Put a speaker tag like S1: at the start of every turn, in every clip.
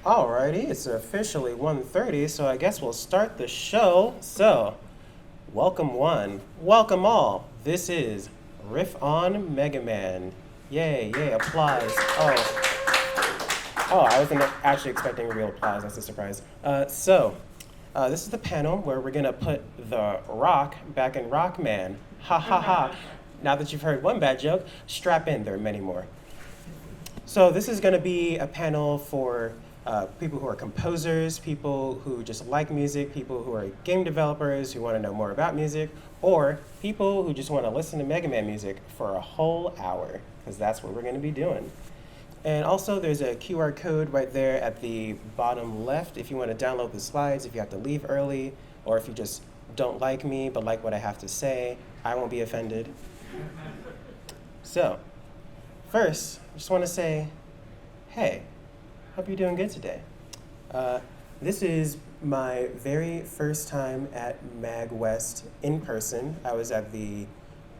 S1: Alrighty, it's officially 1:30, so I guess we'll start the show. So, welcome one, welcome all. This is Riff on Mega Man. Yay, yay, applause. Oh, I wasn't actually expecting real applause. That's a surprise. This is the panel where we're gonna put the rock back in Rockman. Ha ha ha. Now that you've heard one bad joke, strap in, there are many more. So this is gonna be a panel for people who are composers, people who just like music, people who are game developers who want to know more about music, or people who just want to listen to Mega Man music for a whole hour, because that's what we're going to be doing. And also, there's a QR code right there at the bottom left if you want to download the slides, if you have to leave early, or if you just don't like me but like what I have to say. I won't be offended. So, first, I just want to say, hey, hope you're doing good today. This is my very first time at MAGWest in person. I was at the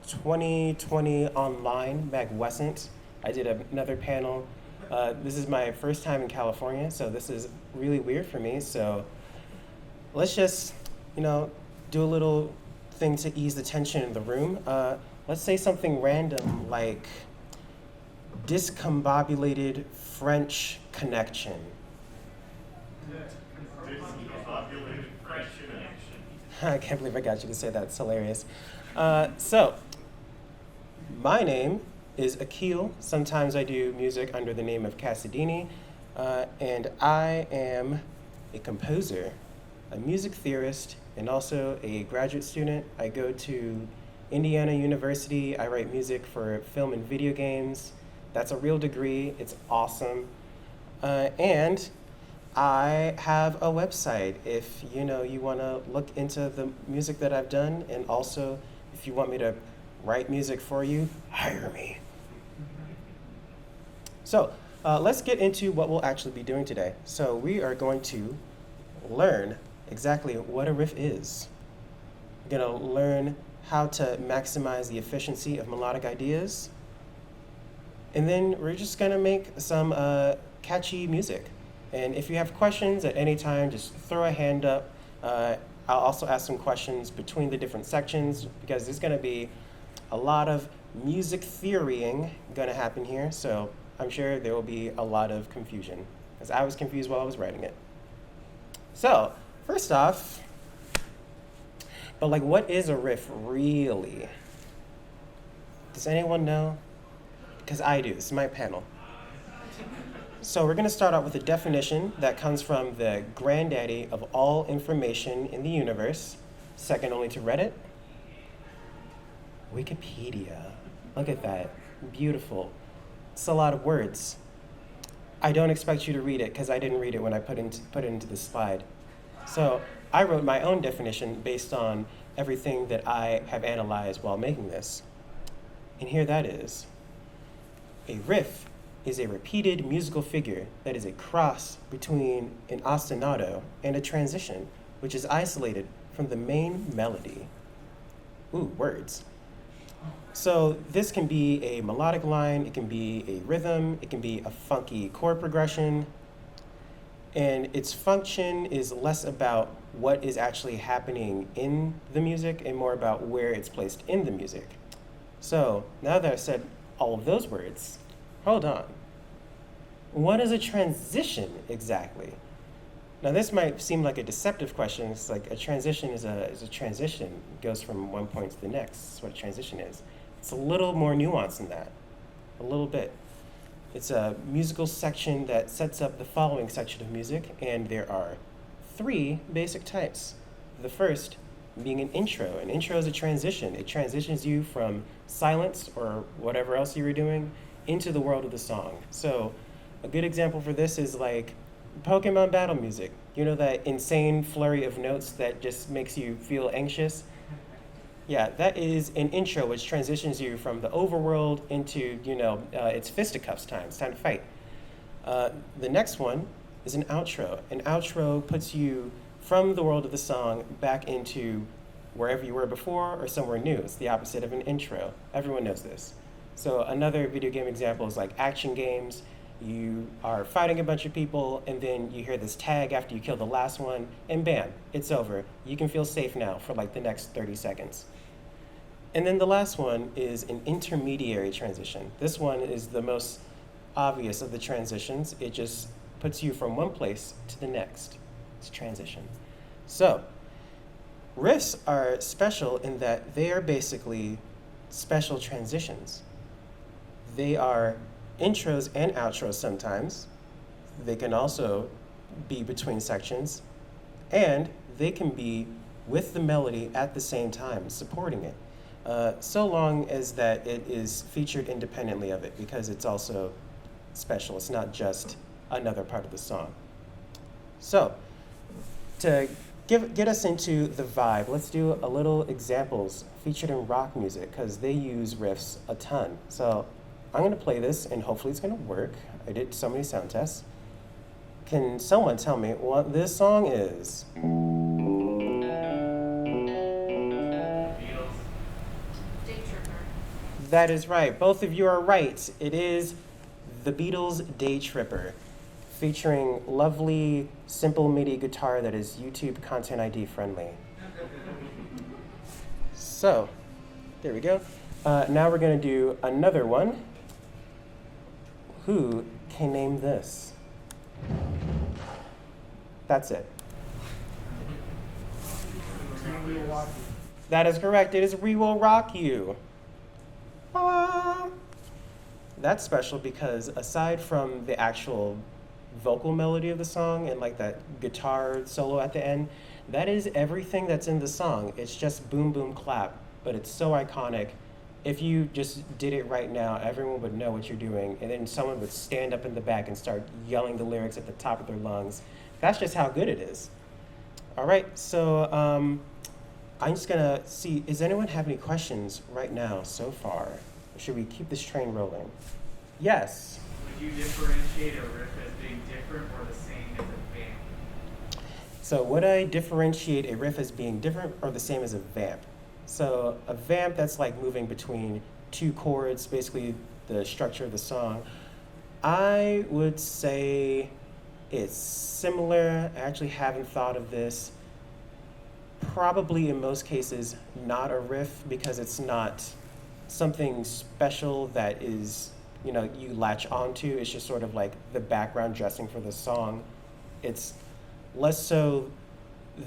S1: 2020 online MAGWesent. I did another panel. This is my first time in California, so this is really weird for me. So let's just, do a little thing to ease the tension in the room. Let's say something random like discombobulated French connection.
S2: Discombobulated French connection.
S1: I can't believe I got you to say that. It's hilarious. My name is Akil. Sometimes I do music under the name of Cassidini, and I am a composer, a music theorist, and also a graduate student. I go to Indiana University. I write music for film and video games. That's a real degree. It's awesome. And I have a website if you want to look into the music that I've done, and also if you want me to write music for you, hire me. So let's get into what we'll actually be doing today. So we are going to learn exactly what a riff is. We're going to learn how to maximize the efficiency of melodic ideas. And then we're just gonna make some catchy music. And if you have questions at any time, just throw a hand up. I'll also ask some questions between the different sections because there's gonna be a lot of music theorying gonna happen here. So I'm sure there will be a lot of confusion, as I was confused while I was writing it. So first off, what is a riff really? Does anyone know? Because I do. This is my panel. So we're going to start out with a definition that comes from the granddaddy of all information in the universe, second only to Reddit, Wikipedia. Look at that. Beautiful. It's a lot of words. I don't expect you to read it because I didn't read it when I put it into the slide. So I wrote my own definition based on everything that I have analyzed while making this. And here that is. A riff is a repeated musical figure that is a cross between an ostinato and a transition, which is isolated from the main melody. Ooh, words. So this can be a melodic line, it can be a rhythm, it can be a funky chord progression, and its function is less about what is actually happening in the music and more about where it's placed in the music. So now that I've said all of those words, hold on. What is a transition exactly? Now this might seem like a deceptive question. It's like a transition is a transition. It goes from one point to the next. That's what a transition is. It's a little more nuanced than that, a little bit. It's a musical section that sets up the following section of music, and there are 3 basic types. The first being an intro. An intro is a transition. It transitions you from silence or whatever else you were doing into the world of the song. So a good example for this is like Pokemon battle music. You know that insane flurry of notes that just makes you feel anxious? Yeah, that is an intro which transitions you from the overworld into, it's fisticuffs time. It's time to fight. The next one is an outro. An outro puts you from the world of the song back into wherever you were before or somewhere new. It's the opposite of an intro. Everyone knows this. So another video game example is like action games. You are fighting a bunch of people, and then you hear this tag after you kill the last one, and bam, it's over. You can feel safe now for like the next 30 seconds. And then the last one is an intermediary transition. This one is the most obvious of the transitions. It just puts you from one place to the next. It's transition. So, riffs are special in that they are basically special transitions. They are intros and outros sometimes. They can also be between sections, and they can be with the melody at the same time, supporting it. So long as that it is featured independently of it, because it's also special. It's not just another part of the song. So, to get us into the vibe, let's do a little examples featured in rock music, because they use riffs a ton. So, I'm going to play this, and hopefully it's going to work. I did so many sound tests. Can someone tell me what this song is? That is right. Both of you are right. It is the Beatles' Day Tripper, featuring lovely, simple MIDI guitar that is YouTube Content ID friendly. So, there we go. Now we're going to do another one. Who can name this? That's it. That is correct. It is We Will Rock You. That's special because aside from the actual vocal melody of the song and like that guitar solo at the end, that is everything that's in the song. It's just boom, boom, clap, but it's so iconic. If you just did it right now, everyone would know what you're doing, and then someone would stand up in the back and start yelling the lyrics at the top of their lungs. That's just how good it is. All right, so I'm just gonna see, does anyone have any questions right now so far? Or should we keep this train rolling? Yes?
S2: Would you differentiate a riff as being different or the same as a vamp?
S1: So would I differentiate a riff as being different or the same as a vamp? So a vamp, that's like moving between two chords, basically the structure of the song. I would say it's similar. I actually haven't thought of this. Probably in most cases not a riff because it's not something special that is, you latch onto. It's just sort of like the background dressing for the song. It's less so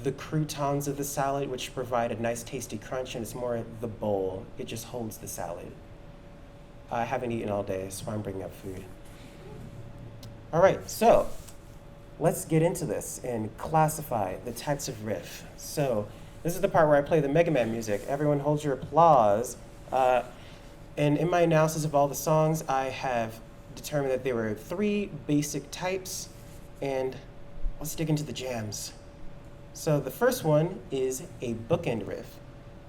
S1: the croutons of the salad, which provide a nice tasty crunch, and it's more the bowl. It just holds the salad. I haven't eaten all day, so I'm bringing up food. All right, so let's get into this and classify the types of riff. So this is the part where I play the Mega Man music. Everyone hold your applause. And in my analysis of all the songs, I have determined that there were 3 basic types, and let's dig into the jams. So the first one is a bookend riff.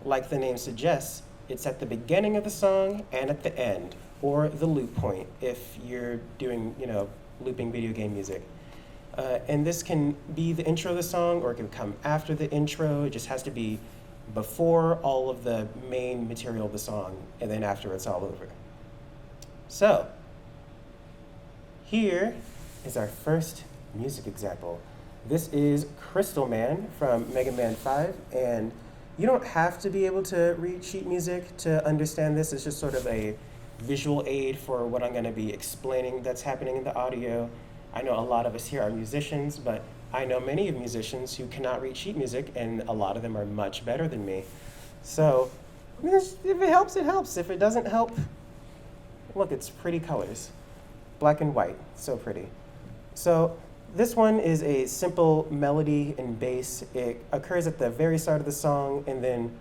S1: Like the name suggests, it's at the beginning of the song and at the end, or the loop point if you're doing, looping video game music. And this can be the intro of the song, or it can come after the intro. It just has to be before all of the main material of the song, and then after it's all over. So, here is our first music example. This is Crystal Man from Mega Man 5, and you don't have to be able to read sheet music to understand this. It's just sort of a visual aid for what I'm going to be explaining that's happening in the audio. I know a lot of us here are musicians, but I know many of musicians who cannot read sheet music, and a lot of them are much better than me. So, if it helps, it helps. If it doesn't help, look, it's pretty colors. Black and white, so pretty. So, this one is a simple melody and bass. It occurs at the very start of the song, and then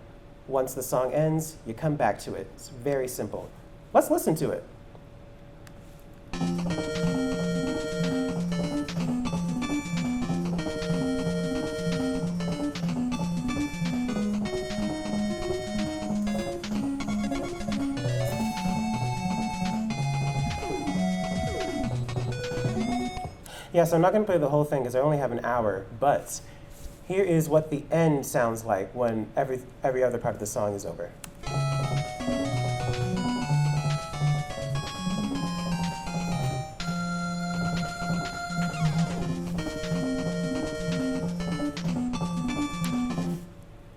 S1: once the song ends, you come back to it. It's very simple. Let's listen to it. Yeah, so I'm not going to play the whole thing because I only have an hour, but here is what the end sounds like when every other part of the song is over.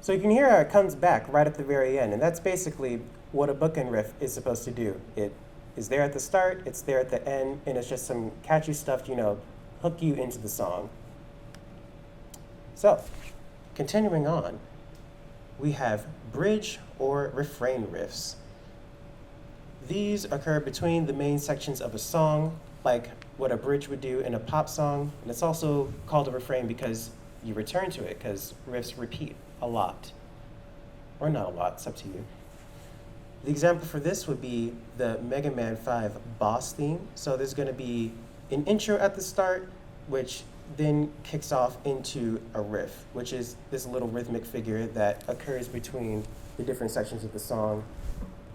S1: So you can hear how it comes back right at the very end, and that's basically what a bookend riff is supposed to do. It is there at the start, it's there at the end, and it's just some catchy stuff to, hook you into the song. So, continuing on, we have bridge or refrain riffs. These occur between the main sections of a song, like what a bridge would do in a pop song, and it's also called a refrain because you return to it, because riffs repeat a lot. Or not a lot, it's up to you. The example for this would be the Mega Man 5 boss theme. So there's going to be an intro at the start, which then kicks off into a riff, which is this little rhythmic figure that occurs between the different sections of the song.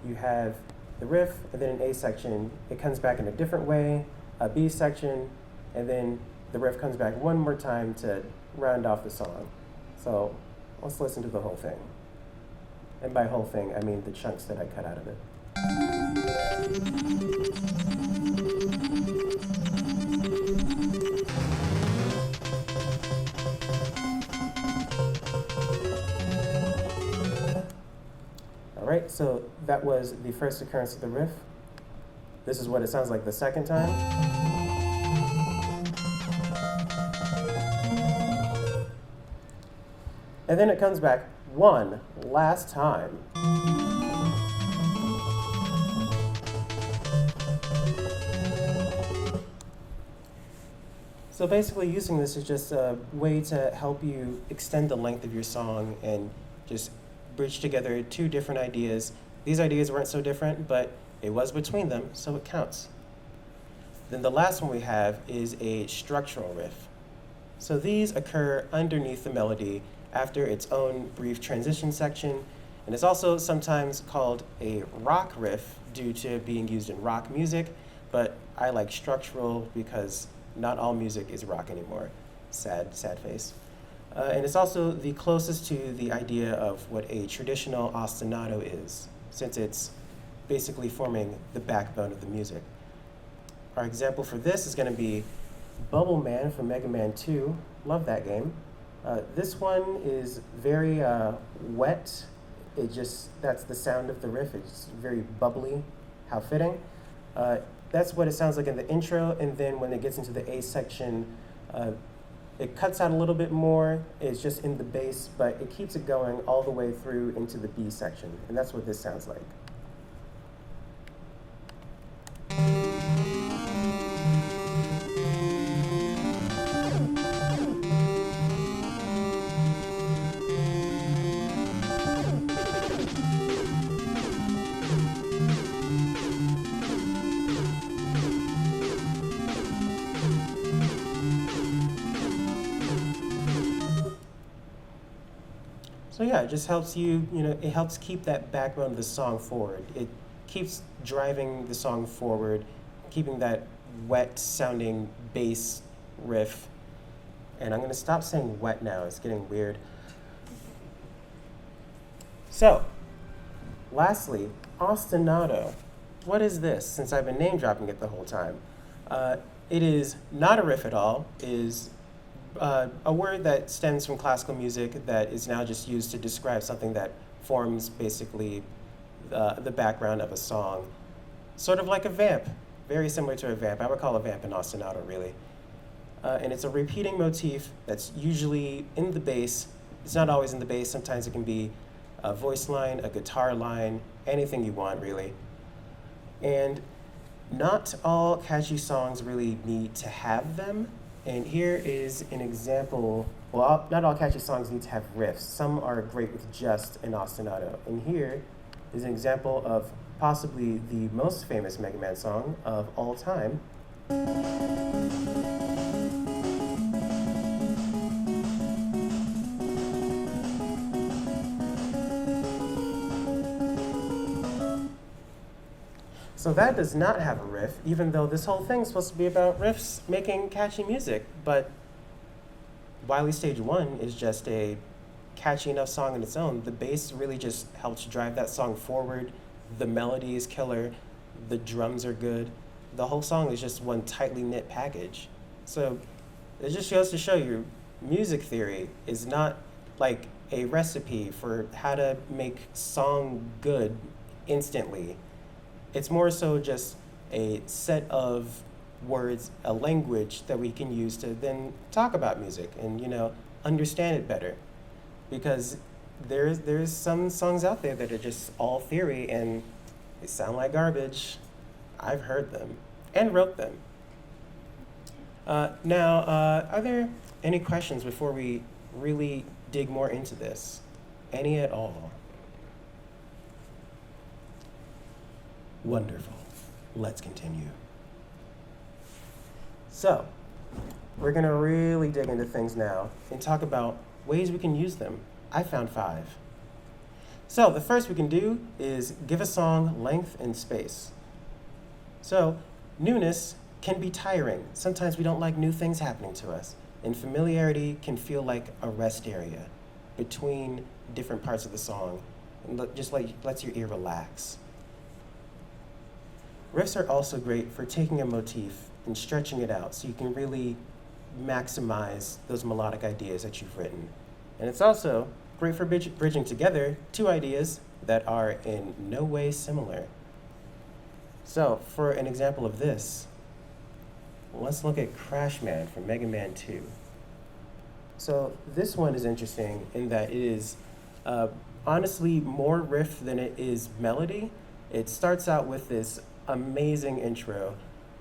S1: You have the riff, and then an A section. It comes back in a different way, a B section, and then the riff comes back one more time to round off the song. So let's listen to the whole thing. And by whole thing, I mean the chunks that I cut out of it. All right, so that was the first occurrence of the riff. This is what it sounds like the second time. And then it comes back one last time. So basically using this is just a way to help you extend the length of your song and just bridge together two different ideas. These ideas weren't so different, but it was between them, so it counts. Then the last one we have is a structural riff. So these occur underneath the melody after its own brief transition section, and it's also sometimes called a rock riff due to being used in rock music, but I like structural because not all music is rock anymore. Sad face. And it's also the closest to the idea of what a traditional ostinato is, since it's basically forming the backbone of the music. Our example for this is going to be Bubble Man from Mega Man 2. Love that game. This one is very wet. That's the sound of the riff. It's very bubbly. How fitting. That's what it sounds like in the intro, and then when it gets into the A section, it cuts out a little bit more. It's just in the bass, but it keeps it going all the way through into the B section, and that's what this sounds like. So yeah, it just helps you, it helps keep that backbone of the song forward. It keeps driving the song forward, keeping that wet sounding bass riff. And I'm gonna stop saying wet now, it's getting weird. So, lastly, ostinato. What is this, since I've been name dropping it the whole time? It is not a riff at all. It is a word that stems from classical music that is now just used to describe something that forms basically the background of a song. Sort of like a vamp, very similar to a vamp. I would call a vamp an ostinato, really. And it's a repeating motif that's usually in the bass. It's not always in the bass. Sometimes it can be a voice line, a guitar line, anything you want, really. And not all catchy songs really need to have them. And here is an example. Well, not all catchy songs need to have riffs. Some are great with just an ostinato. And here is an example of possibly the most famous Mega Man song of all time. So that does not have a riff, even though this whole thing is supposed to be about riffs making catchy music. But Wily Stage 1 is just a catchy enough song on its own. The bass really just helps drive that song forward. The melody is killer. The drums are good. The whole song is just one tightly knit package. So it just goes to show you music theory is not like a recipe for how to make song good instantly. It's more so just a set of words, a language that we can use to then talk about music and, understand it better. Because there's some songs out there that are just all theory and they sound like garbage. I've heard them and wrote them. Now, are there any questions before we really dig more into this? Any at all? Wonderful. Let's continue. So, we're going to really dig into things now and talk about ways we can use them. I found 5. So, the first we can do is give a song length and space. So, newness can be tiring. Sometimes we don't like new things happening to us. And familiarity can feel like a rest area between different parts of the song. And just lets your ear relax. Riffs are also great for taking a motif and stretching it out so you can really maximize those melodic ideas that you've written. And it's also great for bridging together 2 ideas that are in no way similar. So, for an example of this, let's look at Crash Man from Mega Man 2. So this one is interesting in that it is honestly more riff than it is melody. It starts out with this amazing intro,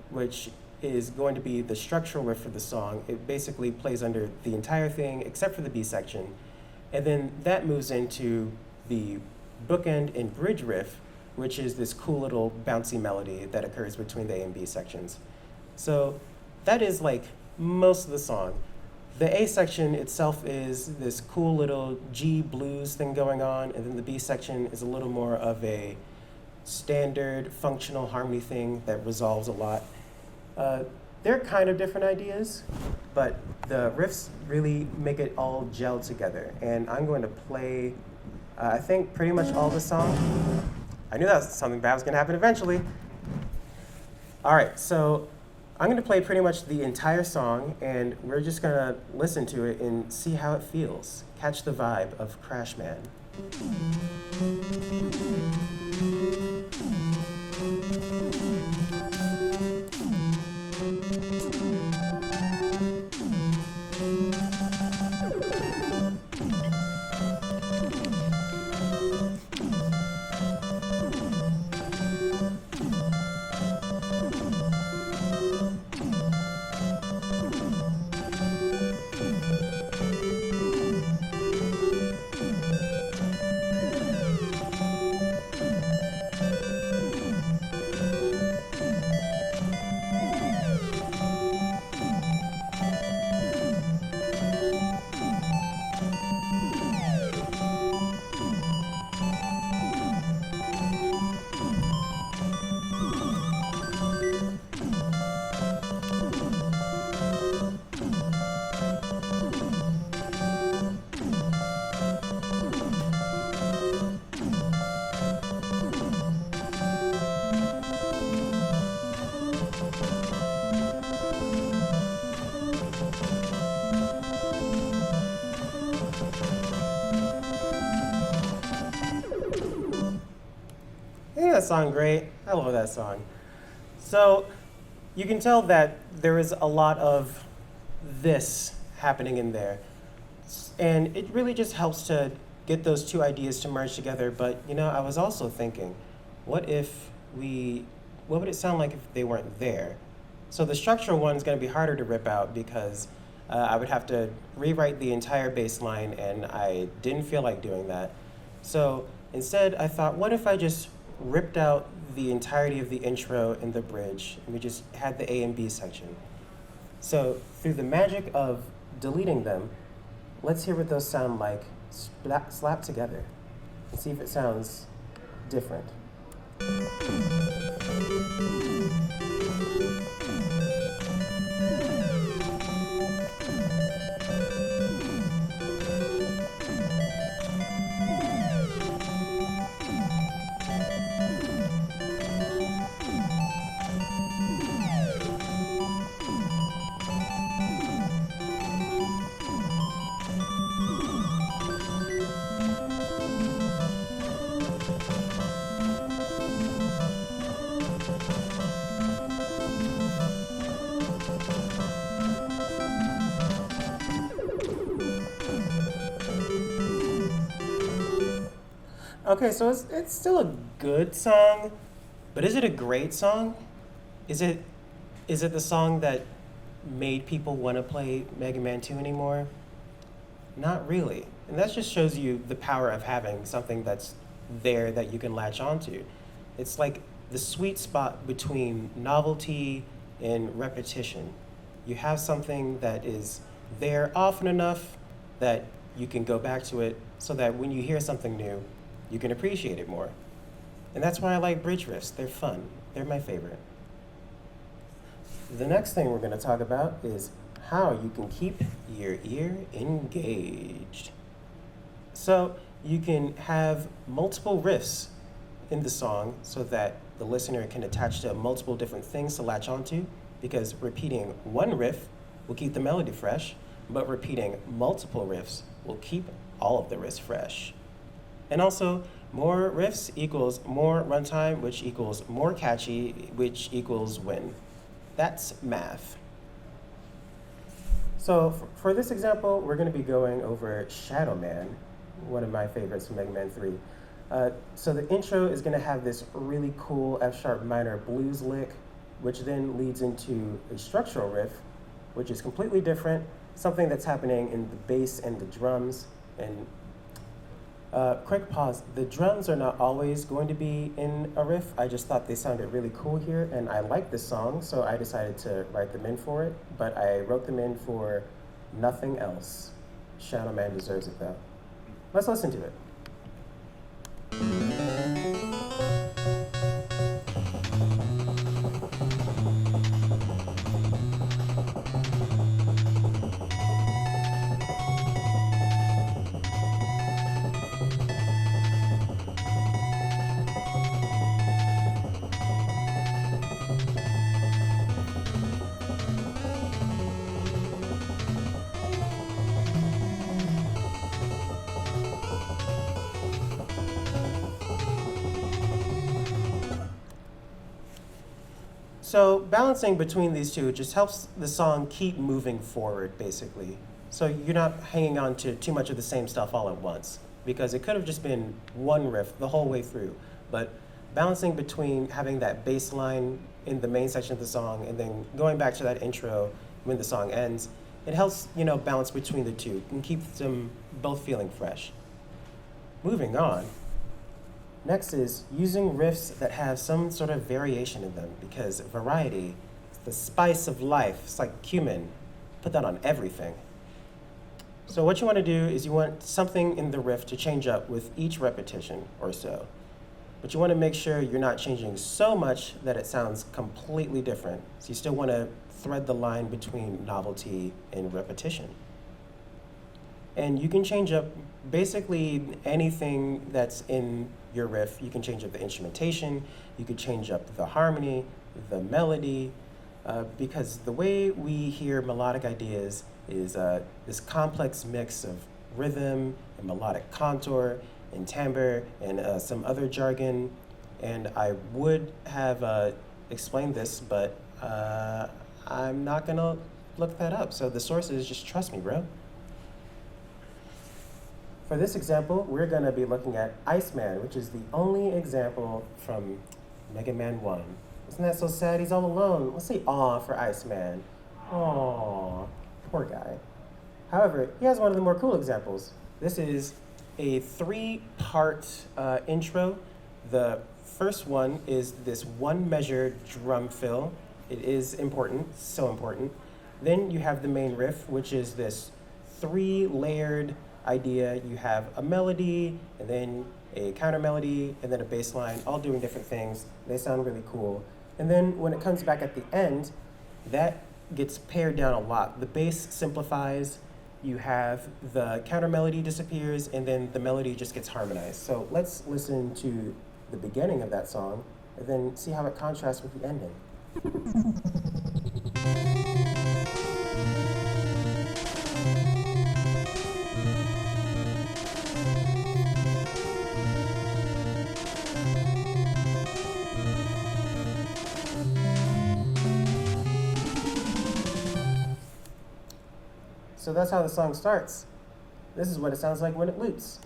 S1: which is going to be the structural riff for the song. It basically plays under the entire thing except for the B section. And then that moves into the bookend and bridge riff, which is this cool little bouncy melody that occurs between the A and B sections. So that is like most of the song. The A section itself is this cool little G blues thing going on, and then the B section is a little more of a standard functional harmony thing that resolves a lot. They're kind of different ideas, but the riffs really make it all gel together. And I'm going to play, I think, pretty much all the song. I knew that was something bad was going to happen eventually. All right, so I'm going to play pretty much the entire song, and we're just going to listen to it and see how it feels. Catch the vibe of Crash Man. Isn't that song great? I love that song. So you can tell that there is a lot of this happening in there. And it really just helps to get those 2 ideas to merge together. But, I was also thinking, what would it sound like if they weren't there? So the structural one is going to be harder to rip out because I would have to rewrite the entire bass line, and I didn't feel like doing that. So instead, I thought, what if I just ripped out the entirety of the intro and the bridge, and we just had the A and B section. So through the magic of deleting them, let's hear what those sound like slapped together and see if it sounds different. Okay, so it's still a good song, but is it a great song? Is it is it the song that made people want to play Mega Man 2 anymore? Not really. And that just shows you the power of having something that's there that you can latch onto. It's like the sweet spot between novelty and repetition. You have something that is there often enough that you can go back to it so that when you hear something new, you can appreciate it more. And that's why I like bridge riffs. They're fun. They're my favorite. The next thing we're going to talk about is how you can keep your ear engaged. So you can have multiple riffs in the song so that the listener can attach to multiple different things to latch onto, because repeating one riff will keep the melody fresh, but repeating multiple riffs will keep all of the riffs fresh. And also, more riffs equals more runtime, which equals more catchy, which equals win. That's math. So for this example, we're going to be going over Shadow Man, one of my favorites from Mega Man 3. So the intro is going to have this really cool F-sharp minor blues lick, which then leads into a structural riff, which is completely different, something that's happening in the bass and the drums. And quick pause, the drums are not always going to be in a riff. I just thought they sounded really cool here, and I like this song, so I decided to write them in for it, but I wrote them in for nothing else. Shadow Man deserves it, though. Let's listen to it. So balancing between these two just helps the song keep moving forward, basically. So you're not hanging on to too much of the same stuff all at once, because it could have just been one riff the whole way through. But balancing between having that bass line in the main section of the song and then going back to that intro when the song ends, it helps, balance between the two and keeps them both feeling fresh. Moving on. Next is using riffs that have some sort of variation in them, because variety is the spice of life. It's like cumin. Put that on everything. So what you want to do is you want something in the riff to change up with each repetition or so. But you want to make sure you're not changing so much that it sounds completely different. So you still want to thread the line between novelty and repetition. And you can change up basically anything that's in your riff. You can change up the instrumentation, you could change up the harmony, the melody, because the way we hear melodic ideas is this complex mix of rhythm and melodic contour and timbre and some other jargon. And I would have explained this, but I'm not gonna look that up. So the source is just trust me, bro. For this example, we're going to be looking at Iceman, which is the only example from Mega Man 1. Isn't that so sad? He's all alone. Let's say aw for Iceman. Aw, poor guy. However, he has one of the more cool examples. This is a 3-part intro. The first one is this one measure drum fill. It is important, so important. Then you have the main riff, which is this 3-layered idea. You have a melody, and then a counter melody, and then a bass line, all doing different things. They sound really cool. And then when it comes back at the end, that gets pared down a lot. The bass simplifies, you have the counter melody disappears, and then the melody just gets harmonized. So let's listen to the beginning of that song, and then see how it contrasts with the ending. So that's how the song starts. This is what it sounds like when it loops.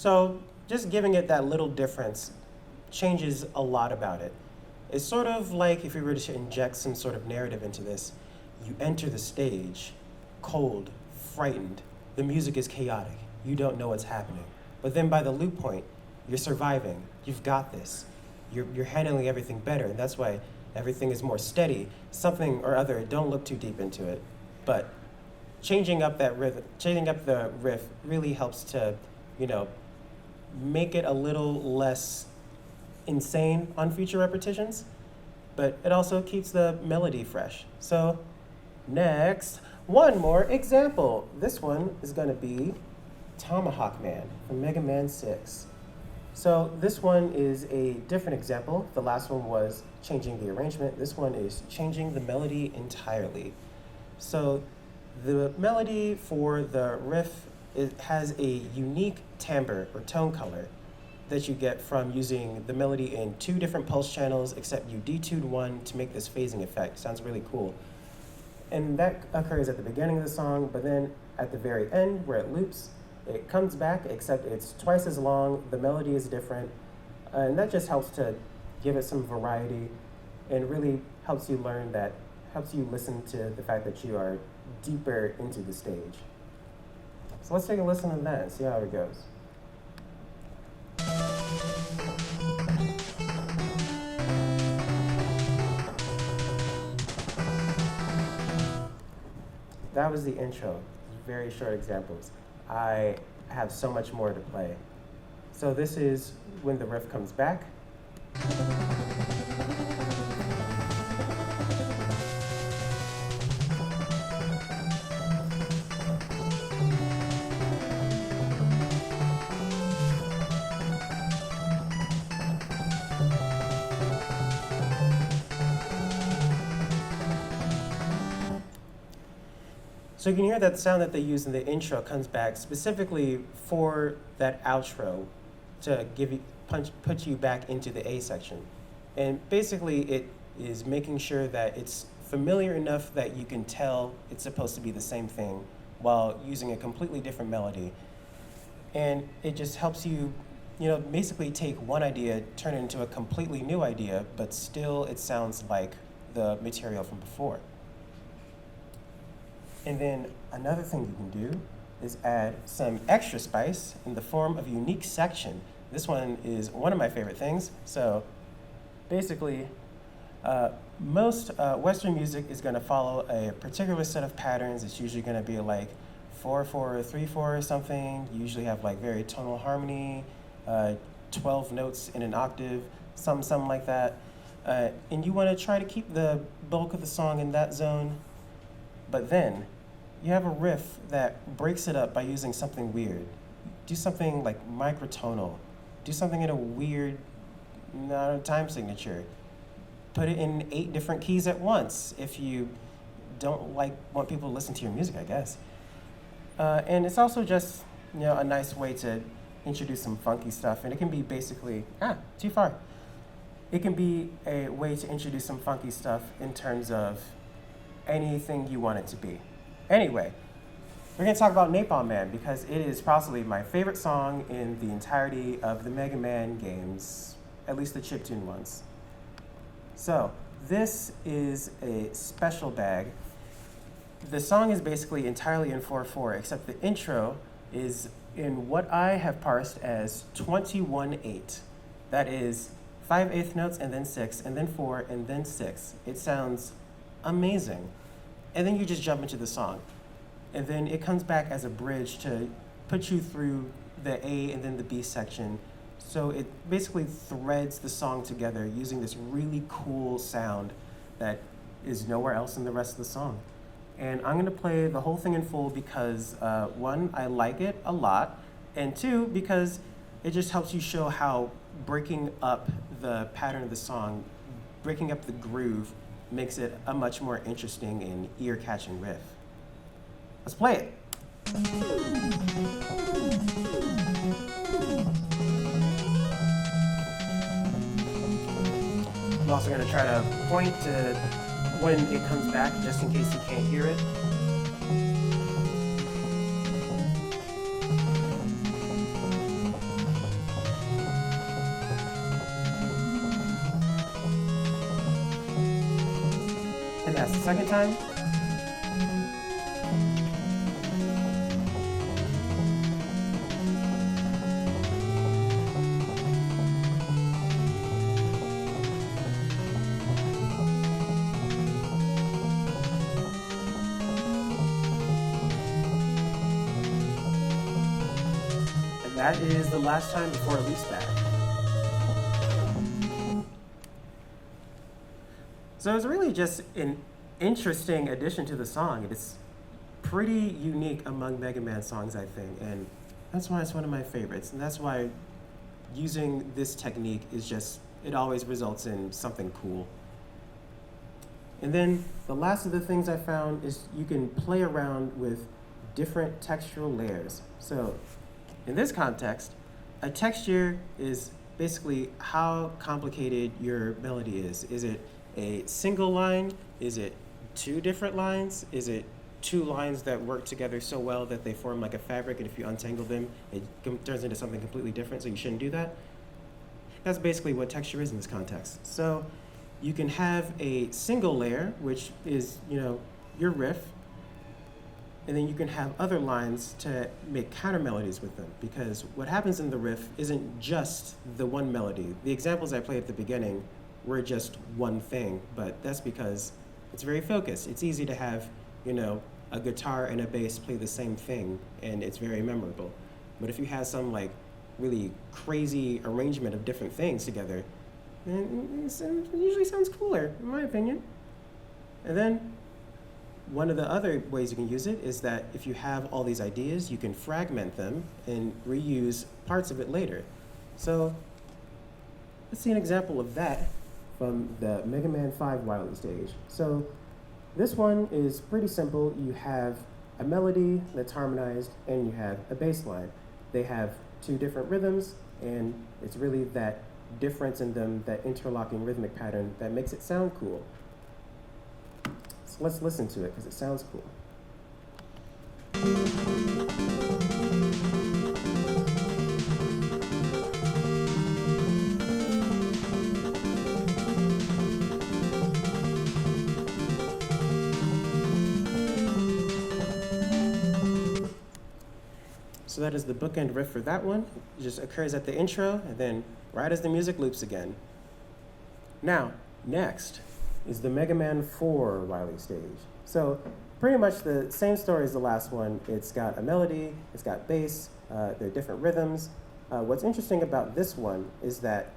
S1: So just giving it that little difference changes a lot about it. It's sort of like if we were to inject some sort of narrative into this. You enter the stage cold, frightened. The music is chaotic. You don't know what's happening. But then by the loop point, you're surviving. You've got this. You're handling everything better. And that's why everything is more steady. Something or other, don't look too deep into it. But changing up that rhythm, changing up the riff really helps to, make it a little less insane on future repetitions, but it also keeps the melody fresh. So next, one more example. This one is gonna be Tomahawk Man from Mega Man 6. So this one is a different example. The last one was changing the arrangement. This one is changing the melody entirely. So the melody for the riff, it has a unique timbre or tone color that you get from using the melody in 2 different pulse channels, except you detuned one to make this phasing effect. Sounds really cool. And that occurs at the beginning of the song, but then at the very end where it loops, it comes back, except it's twice as long, the melody is different, and that just helps to give it some variety and really helps you listen to the fact that you are deeper into the stage. So let's take a listen to that and see how it goes. That was the intro. Very short examples. I have so much more to play. So this is when the riff comes back. So you can hear that sound that they use in the intro comes back specifically for that outro to put you back into the A section. And basically it is making sure that it's familiar enough that you can tell it's supposed to be the same thing while using a completely different melody. And it just helps you, basically take one idea, turn it into a completely new idea, but still it sounds like the material from before. And then another thing you can do is add some extra spice in the form of a unique section. This one is one of my favorite things. So basically, most Western music is going to follow a particular set of patterns. It's usually going to be like 4/4 or 3/4 or something. You usually have like very tonal harmony, 12 notes in an octave, something like that. And you want to try to keep the bulk of the song in that zone. But then you have a riff that breaks it up by using something weird. Do something like microtonal. Do something in a weird time signature. Put it in 8 different keys at once if you don't want people to listen to your music, I guess. And it's also just a nice way to introduce some funky stuff. And it can be basically, too far. It can be a way to introduce some funky stuff in terms of anything you want it to be. Anyway, we're going to talk about Napalm Man because it is possibly my favorite song in the entirety of the Mega Man games, at least the chiptune ones. So, this is a special bag. The song is basically entirely in 4/4, except the intro is in what I have parsed as 21/8. That is 5/8 notes and then 6 and then 4 and then 6. It sounds amazing. And then you just jump into the song. And then it comes back as a bridge to put you through the A and then the B section. So it basically threads the song together using this really cool sound that is nowhere else in the rest of the song. And I'm going to play the whole thing in full because, 1, I like it a lot, and 2, because it just helps you show how breaking up the pattern of the song, breaking up the groove, makes it a much more interesting and ear-catching riff. Let's play it. I'm also going to try to point to when it comes back, just in case you can't hear it. second time. And that is the last time before it loops back. So it's really just an interesting addition to the song. It's pretty unique among Mega Man songs, I think, and that's why it's one of my favorites. And that's why using this technique is just, it always results in something cool. And then the last of the things I found is you can play around with different textural layers. So in this context, a texture is basically how complicated your melody is. Is it a single line? Is it two different lines? Is it two lines that work together so well that they form like a fabric, and if you untangle them, it turns into something completely different, so you shouldn't do that? That's basically what texture is in this context. So you can have a single layer, which is, your riff, and then you can have other lines to make counter melodies with them, because what happens in the riff isn't just the one melody. The examples I played at the beginning were just one thing, but that's because it's very focused. It's easy to have, a guitar and a bass play the same thing, and it's very memorable. But if you have some like really crazy arrangement of different things together, then it usually sounds cooler, in my opinion. And then one of the other ways you can use it is that if you have all these ideas, you can fragment them and reuse parts of it later. So let's see an example of that from the Mega Man 5 Wily stage. So this one is pretty simple. You have a melody that's harmonized and you have a bass line. They have two different rhythms, and it's really that difference in them, that interlocking rhythmic pattern, that makes it sound cool. So let's listen to it because it sounds cool. So that is the bookend riff for that one. It just occurs at the intro, and then right as the music loops again. Now, next is the Mega Man 4 Wily stage. So pretty much the same story as the last one. It's got a melody, it's got bass, there are different rhythms. What's interesting about this one is that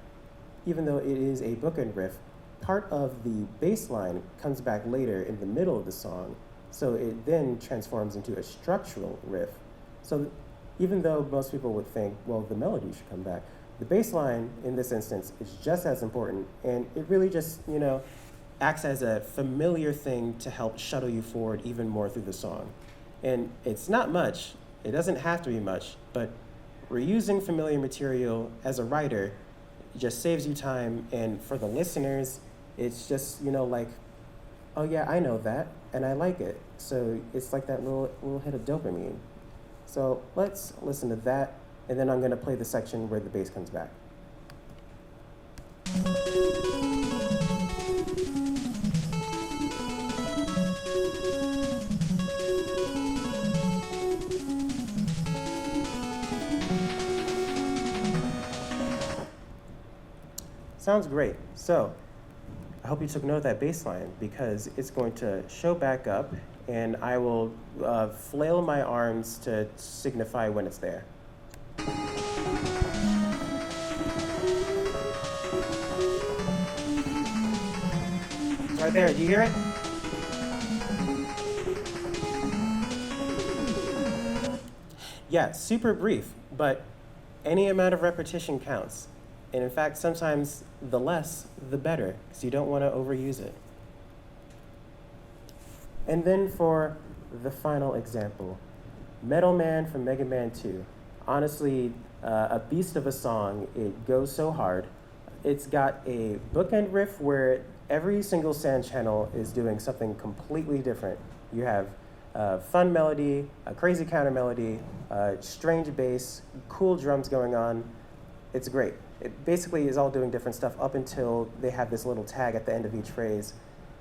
S1: even though it is a bookend riff, part of the bass line comes back later in the middle of the song, so it then transforms into a structural riff. So even though most people would think, well, the melody should come back, the bass line in this instance is just as important, and it really just, acts as a familiar thing to help shuttle you forward even more through the song. And it's not much, it doesn't have to be much, but reusing familiar material as a writer just saves you time, and for the listeners, it's just, like, oh yeah, I know that, and I like it. So it's like that little hit of dopamine. So let's listen to that, and then I'm going to play the section where the bass comes back. Sounds great. So I hope you took note of that bass line, because it's going to show back up, and I will flail my arms to signify when it's there. It's right there. Do you hear it? Yeah, super brief, but any amount of repetition counts. And in fact, sometimes the less, the better, because you don't want to overuse it. And then for the final example, Metal Man from Mega Man 2. Honestly, a beast of a song. It goes so hard. It's got a bookend riff where every single sand channel is doing something completely different. You have a fun melody, a crazy counter melody, strange bass, cool drums going on. It's great. It basically is all doing different stuff up until they have this little tag at the end of each phrase.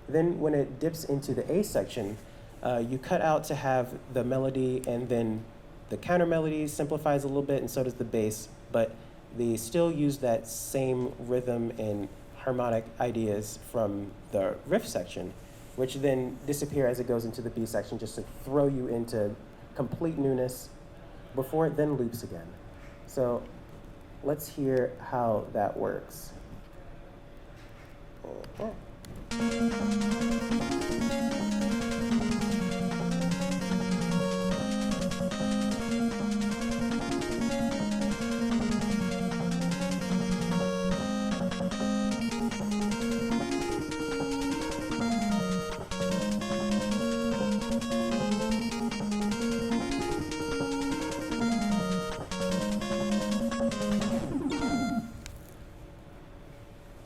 S1: Then when it dips into the A section, you cut out to have the melody, and then the counter melody simplifies a little bit, and so does the bass, but they still use that same rhythm and harmonic ideas from the riff section, which then disappear as it goes into the B section, just to throw you into complete newness before it then loops again. So let's hear how that works.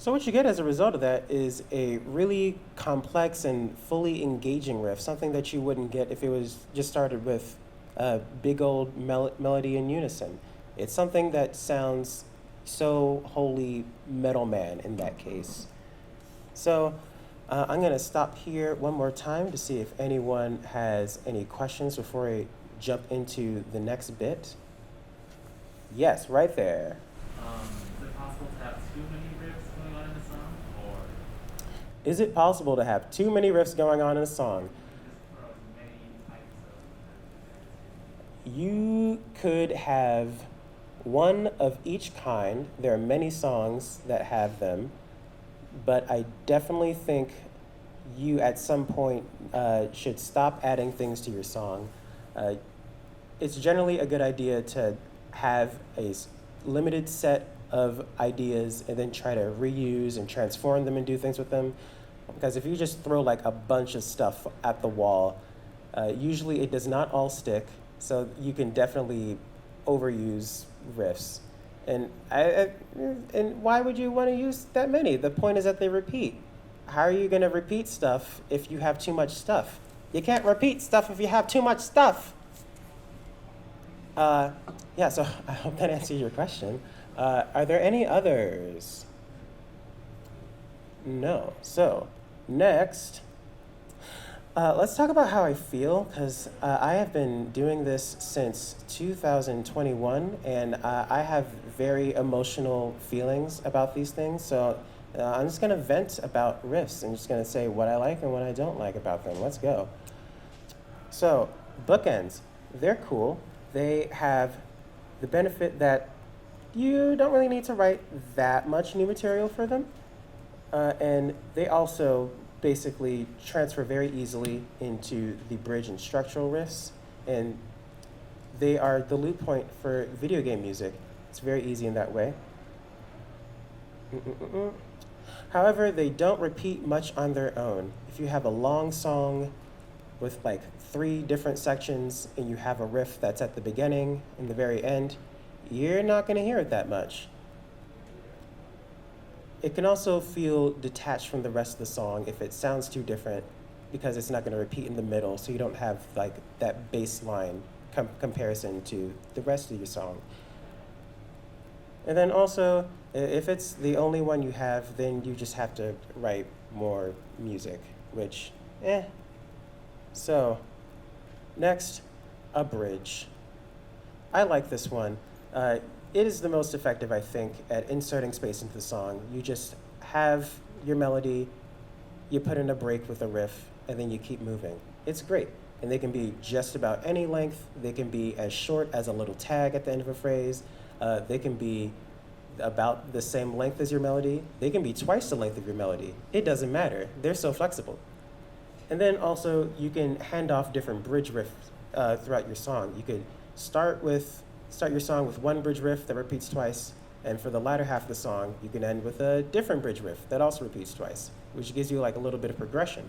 S1: So what you get as a result of that is a really complex and fully engaging riff, something that you wouldn't get if it was just started with a big old melody in unison. It's something that sounds so wholly Metal Man in that case. So I'm going to stop here one more time to see if anyone has any questions before I jump into the next bit. Yes, right there.
S2: Is it possible to have too many riffs going on in a song, or
S1: Is it possible to have too many riffs going on in a song?
S2: just throw as many types of?
S1: You could have one of each kind. There are many songs that have them, but I definitely think you at some point should stop adding things to your song. It's generally a good idea to have a limited set of ideas and then try to reuse and transform them and do things with them. Because if you just throw like a bunch of stuff at the wall, usually it does not all stick. So you can definitely overuse riffs. And and why would you want to use that many? The point is that they repeat. How are you going to repeat stuff if you have too much stuff? You can't repeat stuff if you have too much stuff. Yeah, so I hope that answers your question. Are there any others? No. So, next, let's talk about how I feel, because I have been doing this since 2021, and I have very emotional feelings about these things. So I'm just going to vent about riffs and just going to say what I like and what I don't like about them. Let's go. So, bookends, they're cool. They have the benefit that you don't really need to write that much new material for them. And they also basically transfer very easily into the bridge and structural riffs. And they are the loop point for video game music. It's very easy in that way. However, they don't repeat much on their own. If you have a long song with like 3 different sections and you have a riff that's at the beginning and the very end, you're not going to hear it that much. It can also feel detached from the rest of the song if it sounds too different, because it's not going to repeat in the middle, so you don't have like that bass line comparison to the rest of your song. And then also, if it's the only one you have, then you just have to write more music, which, So, next, a bridge. I like this one. It is the most effective, I think, at inserting space into the song. You just have your melody, you put in a break with a riff, and then you keep moving. It's great. And they can be just about any length. They can be as short as a little tag at the end of a phrase. They can be about the same length as your melody. They can be twice the length of your melody. It doesn't matter. They're so flexible. And then also, you can hand off different bridge riffs throughout your song. You could start your song with one bridge riff that repeats twice, and for the latter half of the song, you can end with a different bridge riff that also repeats twice, which gives you like a little bit of progression.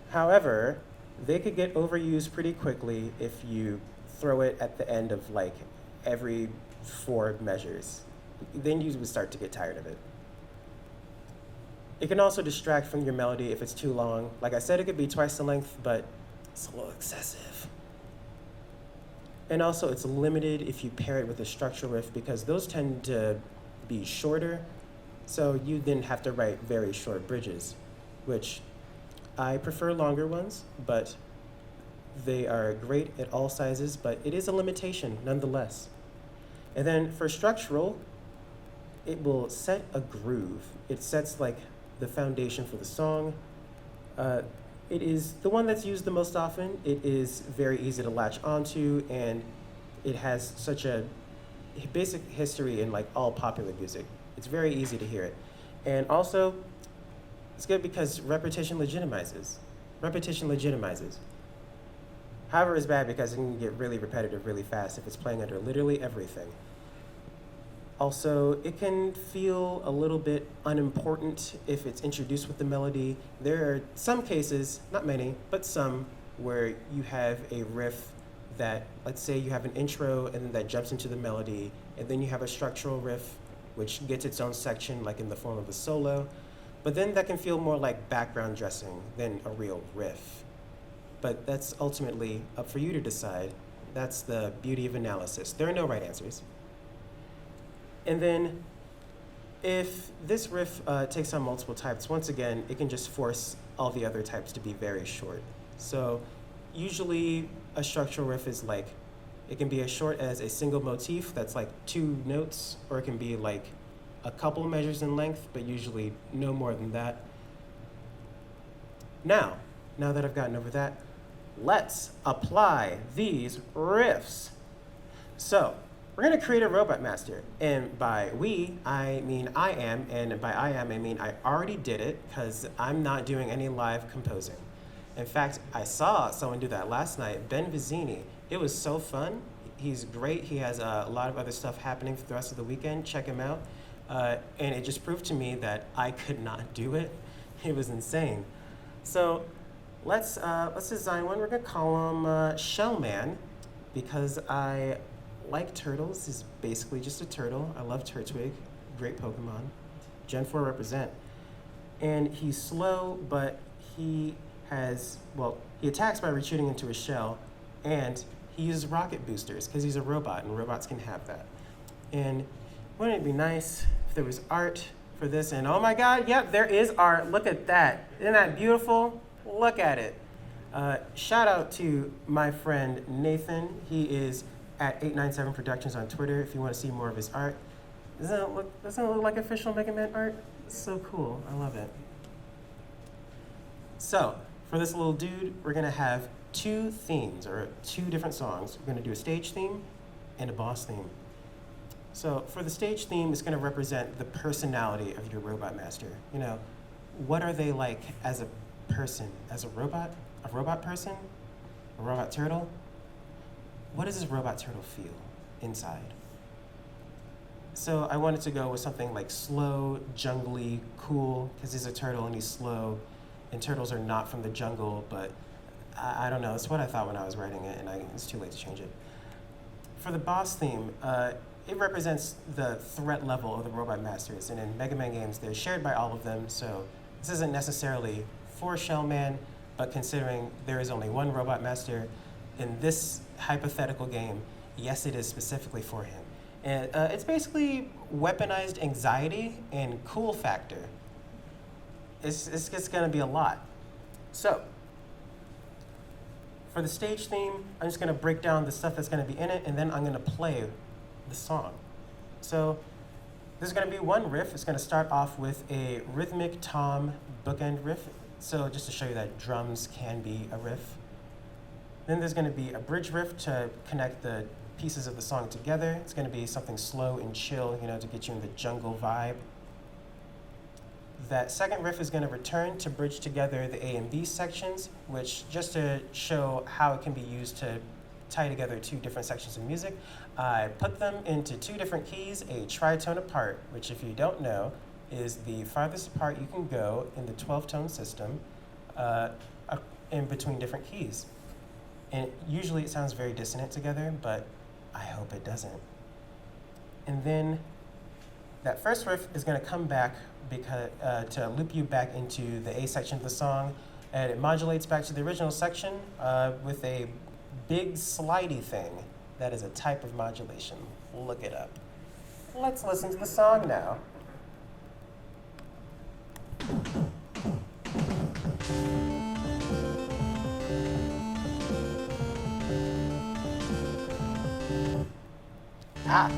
S1: However, they could get overused pretty quickly if you throw it at the end of like every 4 measures. Then you would start to get tired of it. It can also distract from your melody if it's too long. Like I said, it could be twice the length, but it's a little excessive. And also, it's limited if you pair it with a structural riff, because those tend to be shorter, so you then have to write very short bridges. which I prefer longer ones, but they are great at all sizes, but it is a limitation nonetheless. And then for structural, it will set a groove. It sets like the foundation for the song. It is the one that's used the most often. It is very easy to latch onto, and it has such a basic history in like all popular music. It's very easy to hear it. And also, it's good because repetition legitimizes. Repetition legitimizes. However, it's bad because it can get really repetitive really fast if it's playing under literally everything. Also, it can feel a little bit unimportant if it's introduced with the melody. There are some cases, not many, but some, where you have a riff that, let's say you have an intro and then that jumps into the melody, and then you have a structural riff which gets its own section like in the form of a solo, but then that can feel more like background dressing than a real riff. But that's ultimately up for you to decide. That's the beauty of analysis. There are no right answers. And then if this riff takes on multiple types, once again, it can just force all the other types to be very short. So usually a structural riff is like, it can be as short as a single motif that's like 2 notes, or it can be like a couple measures in length, but usually no more than that. Now that I've gotten over that, let's apply these riffs. So we're gonna create a robot master. And by we, I mean I am, and by I am, I mean I already did it because I'm not doing any live composing. In fact, I saw someone do that last night, Ben Vizzini. It was so fun. He's great. He has a lot of other stuff happening for the rest of the weekend. Check him out. And it just proved to me that I could not do it. It was insane. So let's design one. We're gonna call him Shellman because I like turtles. He's basically just a turtle. I love Turtwig, great Pokemon. Gen 4 represent. And he's slow, but he attacks by retreating into a shell, and he uses rocket boosters because he's a robot, and robots can have that. And wouldn't it be nice if there was art for this? And oh my God, yep, there is art. Look at that. Isn't that beautiful? Look at it. Shout out to my friend Nathan. He is at 897 Productions on Twitter if you want to see more of his art. Doesn't it look like official Mega Man art? It's so cool. I love it. So, for this little dude, we're going to have 2 themes, or 2 different songs. We're going to do a stage theme and a boss theme. So, for the stage theme, it's going to represent the personality of your robot master. You know, what are they like as a person, as a robot person, a robot turtle? What does this robot turtle feel inside? So I wanted to go with something like slow, jungly, cool, because he's a turtle and he's slow, and turtles are not from the jungle, but I don't know, it's what I thought when I was writing it, and it's too late to change it. For the boss theme, it represents the threat level of the robot masters, and in Mega Man games, they're shared by all of them, so this isn't necessarily for Shellman, but considering there is only one robot master in this hypothetical game, yes, it is specifically for him. And it's basically weaponized anxiety and cool factor. It's just gonna be a lot. So, for the stage theme, I'm just gonna break down the stuff that's gonna be in it, and then I'm gonna play the song. So, there's gonna be one riff. It's gonna start off with a rhythmic tom bookend riff. So just to show you that drums can be a riff. Then there's gonna be a bridge riff to connect the pieces of the song together. It's gonna be something slow and chill, you know, to get you in the jungle vibe. That second riff is gonna return to bridge together the A and B sections, which just to show how it can be used to tie together 2 different sections of music, I put them into 2 different keys, a tritone apart, which if you don't know, is the farthest apart you can go in the 12-tone system in between different keys. And usually it sounds very dissonant together, but I hope it doesn't. And then that first riff is gonna come back because to loop you back into the A section of the song, and it modulates back to the original section with a big slidey thing. That is a type of modulation. Look it up. Let's listen to the song now. Ah.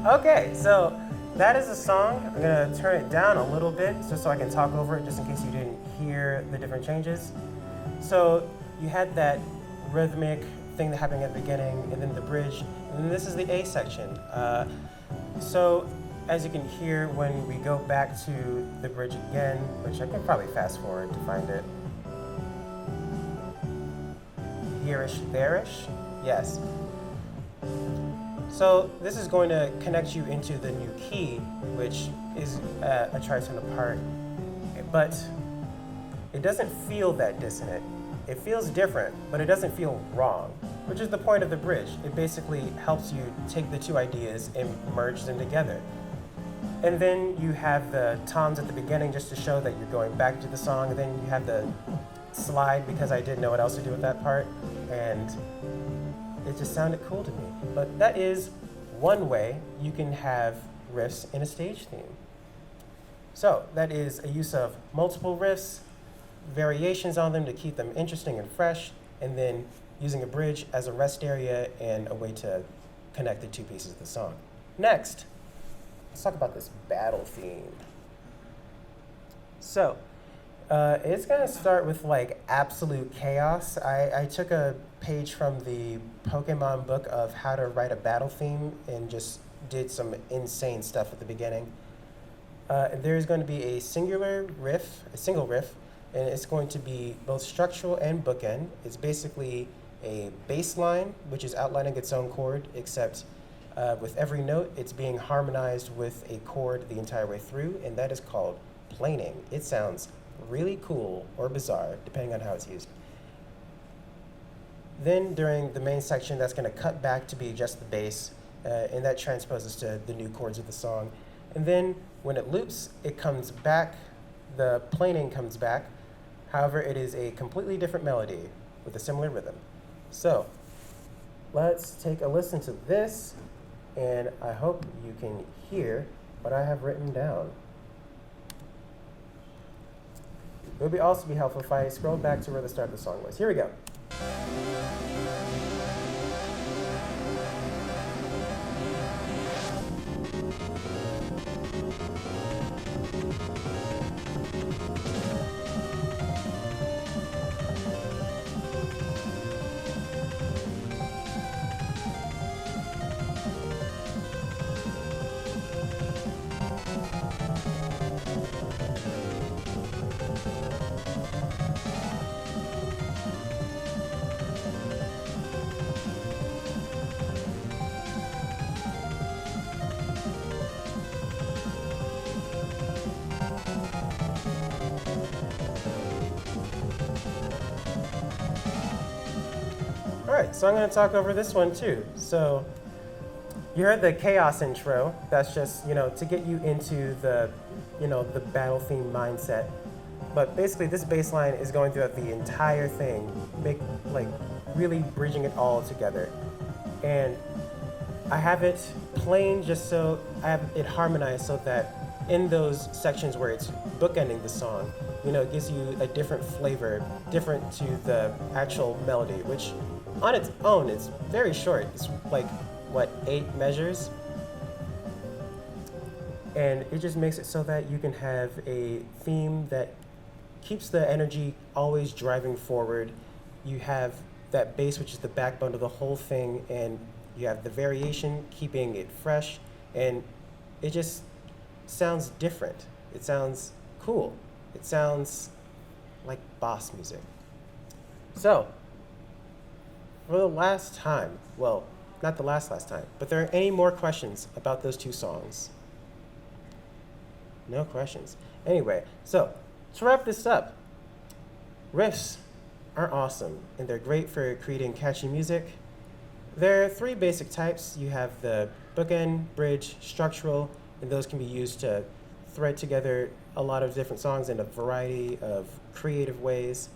S1: Okay, so that is a song. I'm gonna turn it down a little bit just so I can talk over it, just in case you didn't hear the different changes. So you had that rhythmic thing that happened at the beginning, and then the bridge, and then this is the A section. So as you can hear, when we go back to the bridge again, which I can probably fast forward to find it. Here-ish, there-ish, yes. So this is going to connect you into the new key, which is a tritone apart, but it doesn't feel that dissonant. It feels different, but it doesn't feel wrong, which is the point of the bridge. It basically helps you take the two ideas and merge them together. And then you have the toms at the beginning just to show that you're going back to the song, and then you have the slide because I didn't know what else to do with that part, and it just sounded cool to me. But that is one way you can have riffs in a stage theme. So that is a use of multiple riffs, variations on them to keep them interesting and fresh, and then using a bridge as a rest area and a way to connect the two pieces of the song. Next, let's talk about this battle theme. So, it's gonna start with like absolute chaos. I took a page from the Pokemon book of how to write a battle theme and just did some insane stuff at the beginning. There's going to be a single riff, and it's going to be both structural and bookend. It's basically a bass line, which is outlining its own chord, except with every note, it's being harmonized with a chord the entire way through, and that is called planing. It sounds really cool or bizarre, depending on how it's used. Then during the main section, that's going to cut back to be just the bass, and that transposes to the new chords of the song. And then when it loops, it comes back, the planing comes back. However, it is a completely different melody with a similar rhythm. So let's take a listen to this, and I hope you can hear what I have written down. It would also be helpful if I scrolled back to where the start of the song was. Here we go. All right, so I'm going to talk over this one too. So you heard the chaos intro. That's just, to get you into the, the battle theme mindset. But basically, this bass line is going throughout the entire thing, really bridging it all together. And I have it playing just so I have it harmonized so that in those sections where it's bookending the song, it gives you a different flavor, different to the actual melody, which on its own, it's very short. It's 8 measures? And it just makes it so that you can have a theme that keeps the energy always driving forward. You have that bass, which is the backbone of the whole thing, and You have the variation, keeping it fresh, and it just sounds different. It sounds cool. It sounds like boss music. So, for the last time, well, not the last time, but there are any more questions about those two songs? No questions. Anyway, so to wrap this up, riffs are awesome and they're great for creating catchy music. There are three basic types. You have the bookend, bridge, structural, and those can be used to thread together a lot of different songs in a variety of creative ways.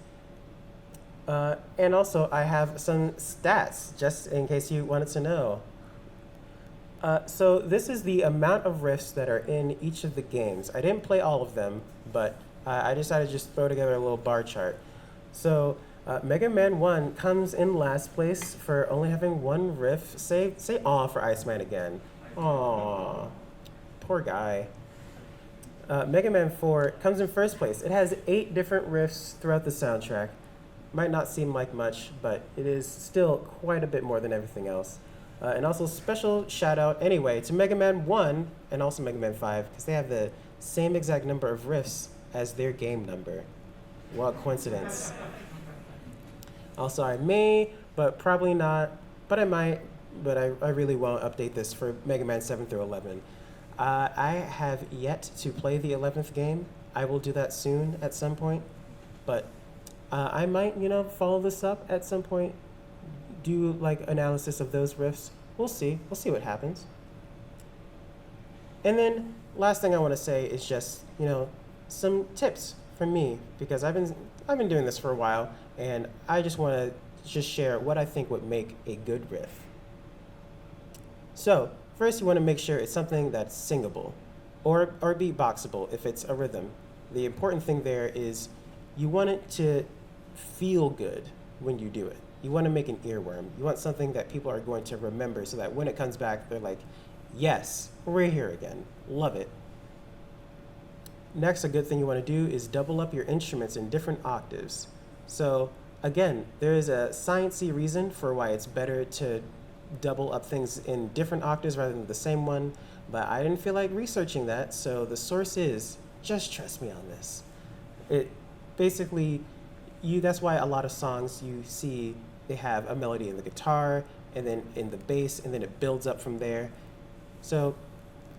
S1: And also, I have some stats, just in case you wanted to know. So this is the amount of riffs that are in each of the games. I didn't play all of them, but I decided to just throw together a little bar chart. So Mega Man 1 comes in last place for only having one riff. Say aw for Iceman again. Aw, poor guy. Mega Man 4 comes in first place. It has 8 different riffs throughout the soundtrack. Might not seem like much, but it is still quite a bit more than everything else. And also special shout out anyway to Mega Man 1 and also Mega Man 5 because they have the same exact number of riffs as their game number. What coincidence. Also, I may, but probably not, but I might, but I really won't update this for Mega Man 7 through 11. I have yet to play the 11th game. I will do that soon at some point, but I might, follow this up at some point, do like analysis of those riffs. We'll see what happens. And then last thing I want to say is just, some tips from me because I've been doing this for a while and I just want to just share what I think would make a good riff. So, first you want to make sure it's something that's singable or beatboxable if it's a rhythm. The important thing there is you want it to feel good when you do it. You want to make an earworm. You want something that people are going to remember so that when it comes back, they're like, yes, we're here again. Love it. Next, a good thing you want to do is double up your instruments in different octaves. So again, there is a sciencey reason for why it's better to double up things in different octaves rather than the same one, but I didn't feel like researching that, so the source is, just trust me on this. It basically, that's why a lot of songs you see, they have a melody in the guitar, and then in the bass, and then it builds up from there. So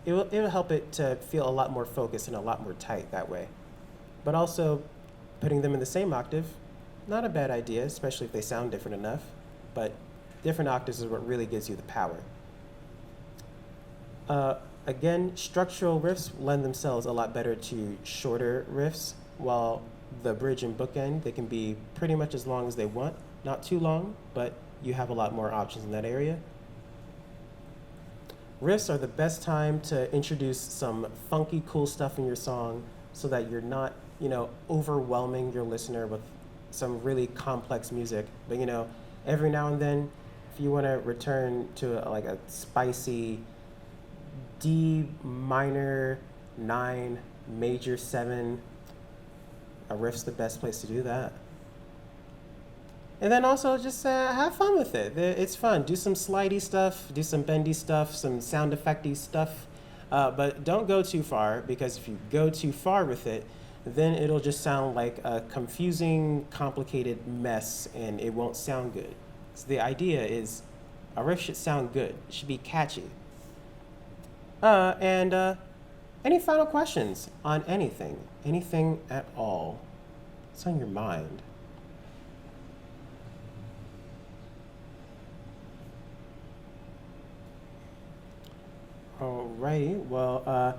S1: it'll help it to feel a lot more focused and a lot more tight that way. But also, putting them in the same octave, not a bad idea, especially if they sound different enough, but different octaves is what really gives you the power. Again, structural riffs lend themselves a lot better to shorter riffs, while the bridge and bookend, they can be pretty much as long as they want. Not too long, but you have a lot more options in that area. Riffs are the best time to introduce some funky, cool stuff in your song so that you're not, overwhelming your listener with some really complex music. But, every now and then, if you want to return to a spicy D minor 9, major 7, a riff's the best place to do that. And then also just have fun with it. It's fun. Do some slidey stuff, do some bendy stuff, some sound effecty stuff. But don't go too far because if you go too far with it, then it'll just sound like a confusing, complicated mess and it won't sound good. So the idea is a riff should sound good. It should be catchy. And any final questions on anything? Anything at all? What's on your mind? Alrighty, well,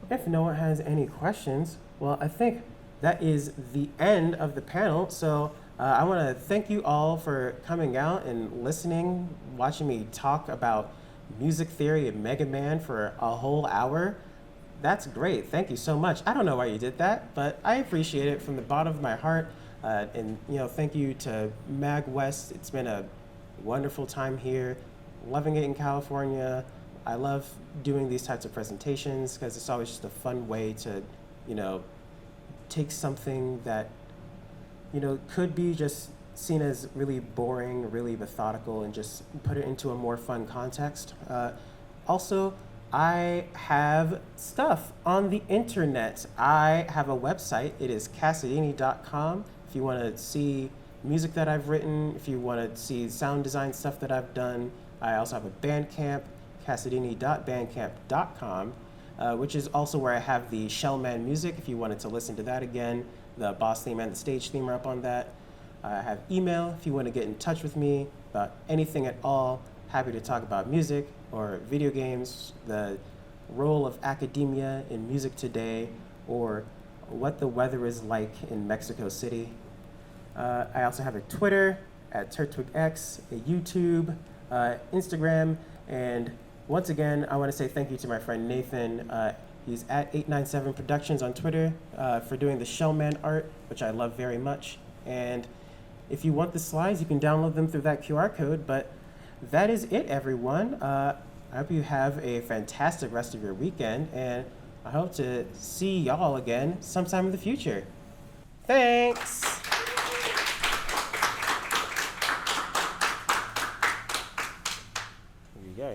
S1: if no one has any questions, well, I think that is the end of the panel. So I want to thank you all for coming out and listening, watching me talk about music theory and Mega Man for a whole hour. That's great. Thank you so much. I don't know why you did that, but I appreciate it from the bottom of my heart. And thank you to MAGWest. It's been a wonderful time here, loving it in California. I love doing these types of presentations because it's always just a fun way to, take something that, could be just seen as really boring, really methodical, and just put it into a more fun context. Also, I have stuff on the internet. I have a website. It is Cassadini.com. If you want to see music that I've written, if you want to see sound design stuff that I've done, I also have a Bandcamp, Cassadini.bandcamp.com, which is also where I have the Shellman music. If you wanted to listen to that again, the boss theme and the stage theme are up on that. I have email if you want to get in touch with me about anything at all. Happy to talk about music or video games, the role of academia in music today, or what the weather is like in Mexico City. I also have a Twitter at TurtwigX, a YouTube, Instagram, and once again, I want to say thank you to my friend Nathan. He's at 897 Productions on Twitter for doing the Shellman art, which I love very much. And if you want the slides, you can download them through that QR code. But that is it, everyone. I hope you have a fantastic rest of your weekend, and I hope to see y'all again sometime in the future. Thanks! Here we go.